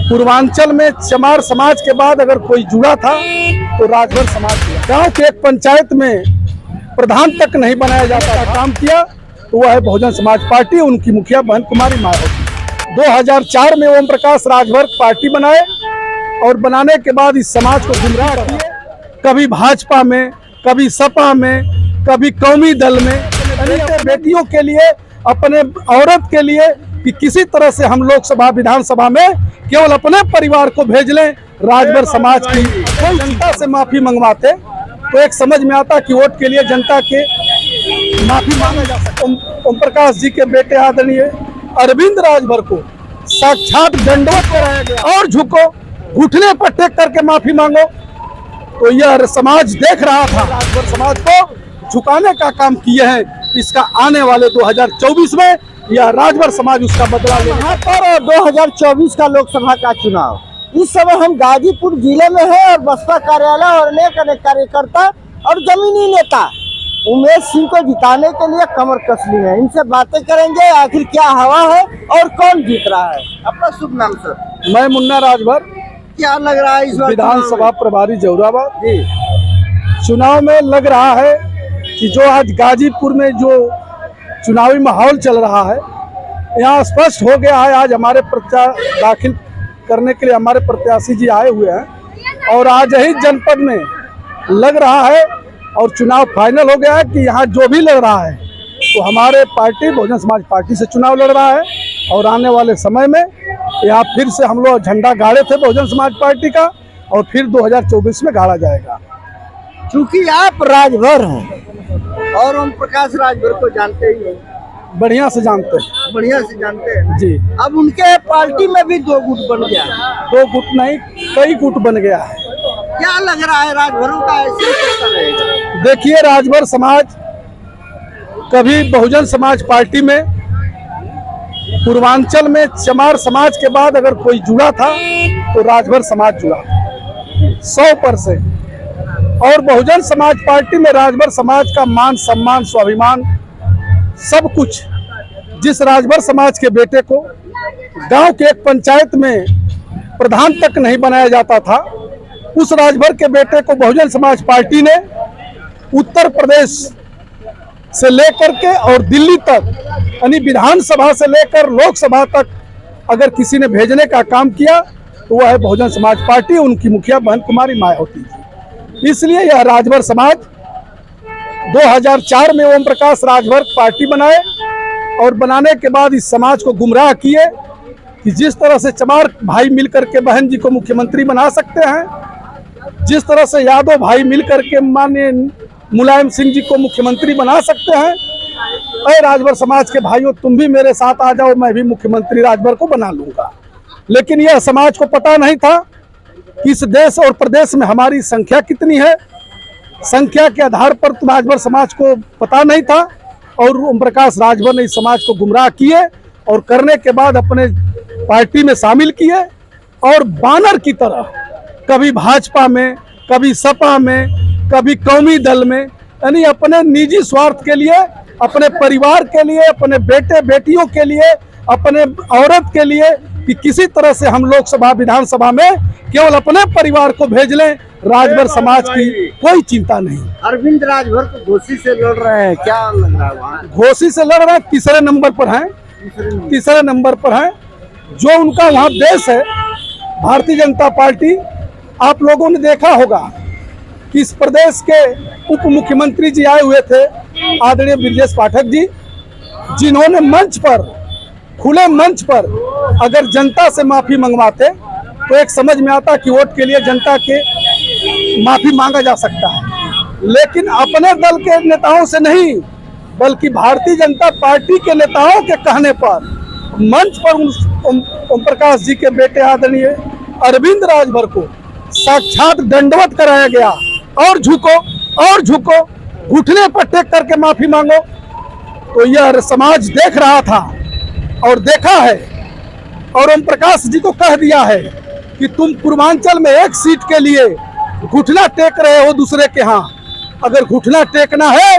पूर्वांचल में चमार समाज के बाद अगर कोई जुड़ा था तो राजभर समाज जुड़ा। गांव के एक पंचायत में प्रधान तक नहीं बनाया जाता था, काम किया तो वह है बहुजन समाज पार्टी। उनकी मुखिया बहन कुमारी मायावती। 2004 में ओम प्रकाश राजभर पार्टी बनाए और बनाने के बाद इस समाज को गुमराह किए, कभी भाजपा में, कभी सपा में, कभी कौमी दल में। बेटियों के लिए, अपने औरत के लिए कि किसी तरह से हम लोकसभा विधानसभा में केवल अपने परिवार को भेज लें, राजभर समाज की कोई जनता से माफी मंगवाते तो एक समझ में आता कि वोट के लिए जनता के माफी मांगा जा सकता। ओम प्रकाश जी के बेटे आदरणीय अरविंद राजभर को साक्षात दंडवत कराया गया और झुको, घुटने पर टेक करके माफी मांगो। तो यह समाज देख रहा था, राजभर समाज को झुकाने का काम किए हैं। इसका आने वाले 2024 में यह राजभर समाज उसका बदला लेगा। यहाँ पर 2024 का लोकसभा का चुनाव इस समय हम गाजीपुर जिले में है और बसपा कार्यालय और अनेक कार्यकर्ता और जमीनी नेता उमेश सिंह को जिताने के लिए कमर कस ली है। इनसे बातें करेंगे आखिर क्या हवा है और कौन जीत रहा है। अपना शुभ नाम सर। मैं मुन्ना राजभर। क्या लग रहा है इस बार विधानसभा प्रभारी जौराबाद जी चुनाव में लग रहा है कि जो आज गाजीपुर में जो चुनावी माहौल चल रहा है, यहाँ स्पष्ट हो गया है। आज हमारे पर्चा दाखिल करने के लिए हमारे प्रत्याशी जी आए हुए हैं और आज ही जनपद में लग रहा है और चुनाव फाइनल हो गया है कि यहाँ जो भी लड़ रहा है तो हमारे पार्टी बहुजन समाज पार्टी से चुनाव लड़ रहा है। और आने वाले समय में यहाँ फिर से हम लोग झंडा गाड़े थे बहुजन समाज पार्टी का और फिर 2024 में गाड़ा जाएगा। चूंकि आप राजभर हैं और ओम प्रकाश राजभर को जानते ही हैं, बढ़िया से जानते हैं। बढ़िया से जानते हैं जी। अब उनके पार्टी में भी 2 गुट बन गया है। 2 गुट नहीं, कई गुट बन गया है। क्या लग रहा है राजभरों का ऐसे कैसा रहेगा? देखिए, राजभर समाज कभी बहुजन समाज पार्टी में पूर्वांचल में चमार समाज के बाद अगर कोई जुड़ा था तो राजभर समाज जुड़ा 100%। और बहुजन समाज पार्टी में राजभर समाज का मान सम्मान स्वाभिमान सब कुछ, जिस राजभर समाज के बेटे को गांव के एक पंचायत में प्रधान तक नहीं बनाया जाता था, उस राजभर के बेटे को बहुजन समाज पार्टी ने उत्तर प्रदेश से लेकर के और दिल्ली तक, यानी विधानसभा से लेकर लोकसभा तक अगर किसी ने भेजने का काम किया तो वह है बहुजन समाज पार्टी। उनकी मुखिया बहन कुमारी मायावती जी। इसलिए यह राजभर समाज 2004 में ओम प्रकाश राजभर पार्टी बनाए और बनाने के बाद इस समाज को गुमराह किए कि जिस तरह से चमार भाई मिलकर के बहन जी को मुख्यमंत्री बना सकते हैं, जिस तरह से यादव भाई मिलकर के माननीय मुलायम सिंह जी को मुख्यमंत्री बना सकते हैं, अरे राजभर समाज के भाइयों तुम भी मेरे साथ आ जाओ, मैं भी मुख्यमंत्री राजभर को बना लूंगा। लेकिन यह समाज को पता नहीं था कि इस देश और प्रदेश में हमारी संख्या कितनी है। संख्या के आधार पर तो राजभर समाज को पता नहीं था और ओम प्रकाश राजभर ने इस समाज को गुमराह किए और करने के बाद अपने पार्टी में शामिल किए और बानर की तरह कभी भाजपा में, कभी सपा में, कभी कौमी दल में, यानी अपने निजी स्वार्थ के लिए, अपने परिवार के लिए, अपने बेटे बेटियों के लिए, अपने औरत के लिए कि किसी तरह से हम लोकसभा विधानसभा में केवल अपने परिवार को भेज लें, राजभर समाज की कोई चिंता नहीं। अरविंद राजभर को घोसी से लड़ रहे हैं, क्या लग रहा है वहाँ? घोसी से लड़ रहे हैं, तीसरे नंबर पर हैं, तीसरे नंबर पर हैं। जो उनका वहाँ देश है भारतीय जनता पार्टी, आप लोगों ने देखा होगा कि इस प्रदेश के उप मुख्यमंत्री जी आए हुए थे आदरणीय ब्रजेश पाठक जी, जिन्होंने मंच पर, खुले मंच पर अगर जनता से माफी मंगवाते तो एक समझ में आता कि वोट के लिए जनता के माफी मांगा जा सकता है। लेकिन अपने दल के नेताओं से नहीं बल्कि भारतीय जनता पार्टी के नेताओं के कहने पर मंच पर ओम प्रकाश जी के बेटे आदरणीय अरविंद राजभर को साक्षात दंडवत कराया गया और झुको, घुटने पर टेक करके माफी मांगो। तो यह समाज देख रहा था और देखा है और ओम प्रकाश जी को कह दिया है कि तुम पूर्वांचल में एक सीट के लिए घुटना टेक रहे हो दूसरे के यहाँ। अगर घुटना टेकना है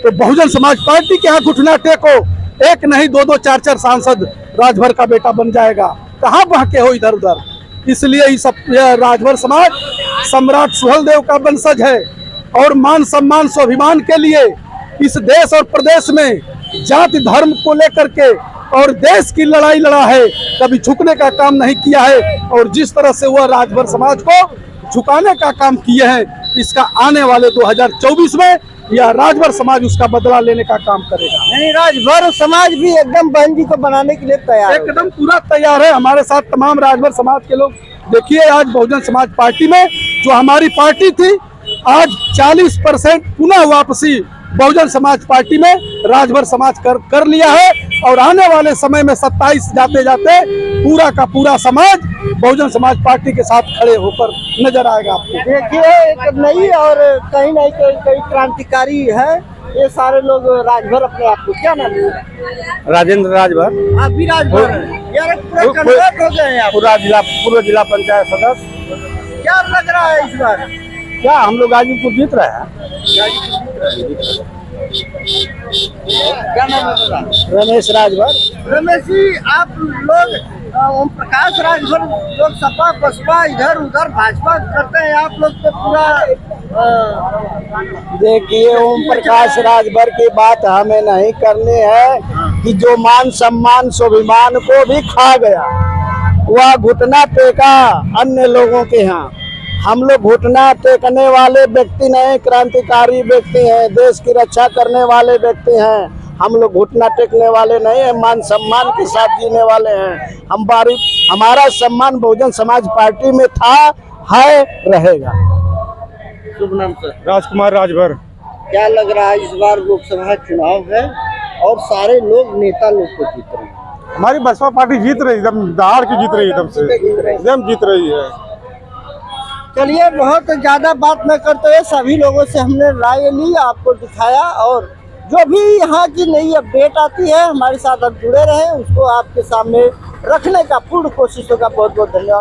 तो बहुजन समाज पार्टी के यहाँ घुटना टेको। एक नहीं 2-2, 4-4 सांसद राजभर का बेटा बन जाएगा। कहाँ बहके हो इधर उधर। इसलिए यह राजभर समाज सम्राट सुहेलदेव का वंशज है और मान सम्मान स्वाभिमान के लिए इस देश और प्रदेश में जाति धर्म को लेकर के और देश की लड़ाई लड़ा है, कभी झुकने का काम नहीं किया है। और जिस तरह से वह राजभर समाज को झुकाने का काम किए हैं, इसका आने वाले 2024 में यह राजभर समाज उसका बदला लेने का काम करेगा। नहीं, राजभर समाज भी एकदम बहन जी को बनाने के लिए तैयार है। एकदम पूरा तैयार है। हमारे साथ तमाम राजभर समाज के लोग। देखिए आज बहुजन समाज पार्टी में जो हमारी पार्टी थी, आज 40% पुनः वापसी बहुजन समाज पार्टी में राजभर समाज कर लिया है। और आने वाले समय में 27 जाते जाते पूरा का पूरा समाज बहुजन समाज पार्टी के साथ खड़े होकर नजर आएगा आपको। देखिए एक नई और कहीं ना कहीं क्रांतिकारी है ये सारे लोग राजभर अपने आप को। क्या नाम है? राजेंद्र राजभर। आप भी राजभर हैं? यार पूरा कन्वर्ट हो गए हैं आप। पूरा जिला पंचायत सदस्य। क्या लग रहा है इस बार? क्या हम लोग गाजीपुर जीत रहे हैं? क्या नाम है मेरा? रमेश राजभर। रमेश जी, आप लोग ओम प्रकाश राजभर लोग सपा बसपा इधर उधर भाजपा करते हैं, आप लोग तो पूरा देखिए ओम प्रकाश राजभर की बात हमें नहीं करनी है कि जो मान सम्मान स्वाभिमान को भी खा गया, वह घुटना टेका अन्य लोगों के यहाँ। हम लोग घुटना टेकने वाले व्यक्ति नहीं, क्रांतिकारी व्यक्ति हैं, देश की रक्षा करने वाले व्यक्ति हैं। हम लोग घुटना टेकने वाले नहीं है, मान सम्मान के साथ जीने वाले हैं। हमारा सम्मान बहुजन समाज पार्टी में था, है, रहेगा। शुभ नाम सर? राजकुमार राजभर। क्या लग रहा है इस बार लोकसभा चुनाव है और सारे लोग नेता लोग को जीत रहे हैं? हमारी बसपा पार्टी जीत रही, एकदम दहाड़ की जीत रही, एकदम जीत रही है। चलिए, बहुत ज्यादा बात न करते हुए सभी लोगों से हमने राय ली, आपको दिखाया। और जो भी यहाँ की नई अपडेट आती है हमारे साथ आप जुड़े रहें, उसको आपके सामने रखने का पूर्ण कोशिश होगा। बहुत बहुत धन्यवाद।